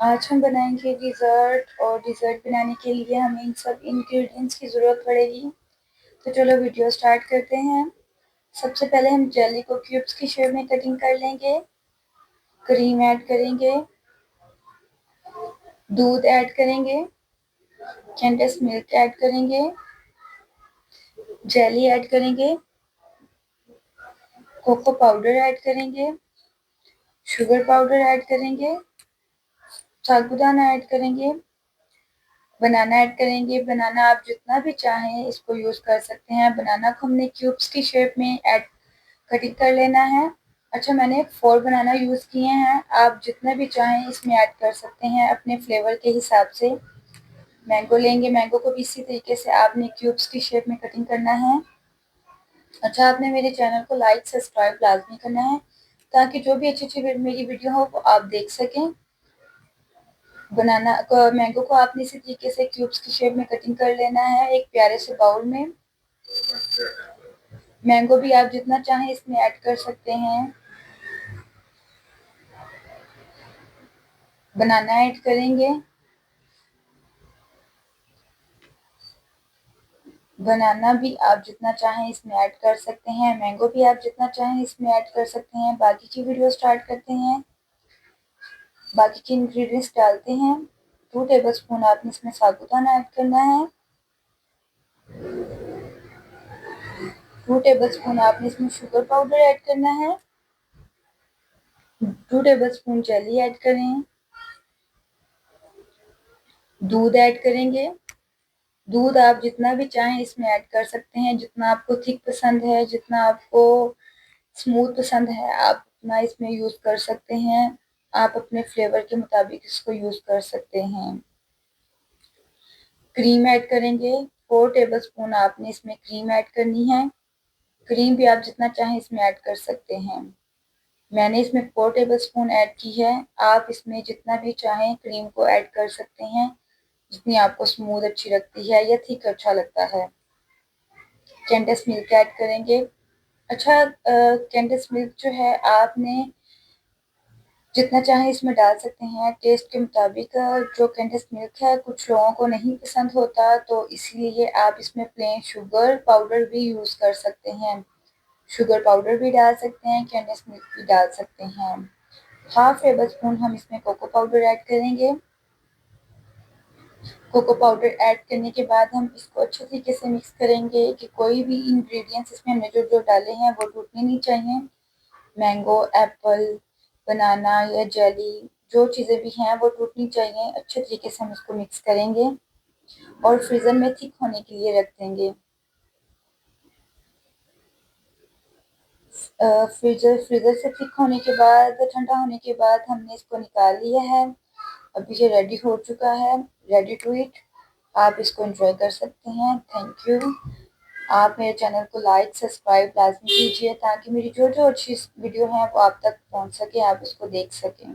आज हम बनाएंगे डिज़र्ट और डिज़र्ट बनाने के लिए हमें इन सब इंग्रेडिएंट्स की ज़रूरत पड़ेगी। तो चलो वीडियो स्टार्ट करते हैं। सबसे पहले हम जेली को क्यूब्स की शेप में कटिंग कर लेंगे। क्रीम ऐड करेंगे, दूध ऐड करेंगे, कंडेंस मिल्क ऐड करेंगे, जेली ऐड करेंगे, कोको पाउडर ऐड करेंगे, शुगर पाउडर ऐड करेंगे, साबूदाना ऐड करेंगे, बनाना ऐड करेंगे। बनाना आप जितना भी चाहें इसको यूज़ कर सकते हैं। बनाना को हमने क्यूब्स की शेप में ऐड कटिंग कर लेना है। अच्छा, मैंने 4 बनाना यूज़ किए हैं। आप जितना भी चाहें इसमें ऐड कर सकते हैं अपने फ्लेवर के हिसाब से। मैंगो लेंगे, मैंगो को भी इसी तरीके से आपने क्यूब्स की शेप में कटिंग करना है। अच्छा, आपने मेरे चैनल को लाइक सब्सक्राइब लाजमी करना है ताकि जो भी अच्छी मेरी वीडियो हो वो आप देख सकें। बनाना को मैंगो को आपने इसी तरीके से क्यूब्स की शेप में कटिंग कर लेना है एक प्यारे से बाउल में। मैंगो भी आप जितना चाहें इसमें ऐड कर सकते हैं। बनाना ऐड करेंगे, बनाना भी आप जितना चाहें इसमें ऐड कर सकते हैं। मैंगो भी आप जितना चाहें इसमें ऐड कर सकते हैं। बाकी की वीडियो स्टार्ट करते हैं। बाकी के इंग्रेडिएंट्स डालते हैं। 2 टेबलस्पून आपने इसमें साबूदाना ऐड करना है। 2 टेबलस्पून आपने इसमें शुगर पाउडर ऐड करना है। 2 टेबलस्पून जेली ऐड करें। दूध ऐड करेंगे। दूध आप जितना भी चाहें इसमें ऐड कर सकते हैं। जितना आपको थिक पसंद है, जितना आपको स्मूथ पसंद है, आप उतना इसमें यूज़ कर सकते हैं। आप अपने फ्लेवर के मुताबिक इसको यूज़ कर सकते हैं। क्रीम ऐड करेंगे। 4 टेबलस्पून आपने इसमें क्रीम ऐड करनी है। क्रीम भी आप जितना चाहें इसमें ऐड कर सकते हैं। मैंने इसमें 4 टेबलस्पून ऐड की है। आप इसमें जितना भी चाहें क्रीम को ऐड कर सकते हैं, जितनी आपको स्मूथ अच्छी लगती है या थिक अच्छा लगता है। कंडेंस मिल्क ऐड करेंगे। अच्छा, कंडेंस मिल्क जो है आपने जितना चाहे इसमें डाल सकते हैं टेस्ट के मुताबिक। जो कंडेंस मिल्क है कुछ लोगों को नहीं पसंद होता, तो इसलिए आप इसमें प्लेन शुगर पाउडर भी यूज़ कर सकते हैं। शुगर पाउडर भी डाल सकते हैं, कंडेंस मिल्क भी डाल सकते हैं। हाफ टेबल स्पून हम इसमें कोको पाउडर ऐड करेंगे। कोको पाउडर ऐड करने के बाद हम इसको अच्छे तरीके से मिक्स करेंगे कि कोई भी इंग्रेडिएंट्स इसमें हमने जो जो डाले हैं वो टूटने नहीं चाहिए। मैंगो, एप्पल, बनाना या जेली, जो चीज़ें भी हैं वो टूटनी चाहिए। अच्छे तरीके से हम इसको मिक्स करेंगे और फ्रीज़र में थिक होने के लिए रख देंगे। फ्रीज़र से थिक होने के बाद, ठंडा होने के बाद हमने इसको निकाल लिया है। अभी ये रेडी हो चुका है, रेडी टू ईट। आप इसको एंजॉय कर सकते हैं। Thank you. आप मेरे चैनल को लाइक सब्सक्राइब लाजमी कीजिए ताकि मेरी जो जो अच्छी वीडियो हैं वो आप तक पहुंच सके, आप इसको देख सकें।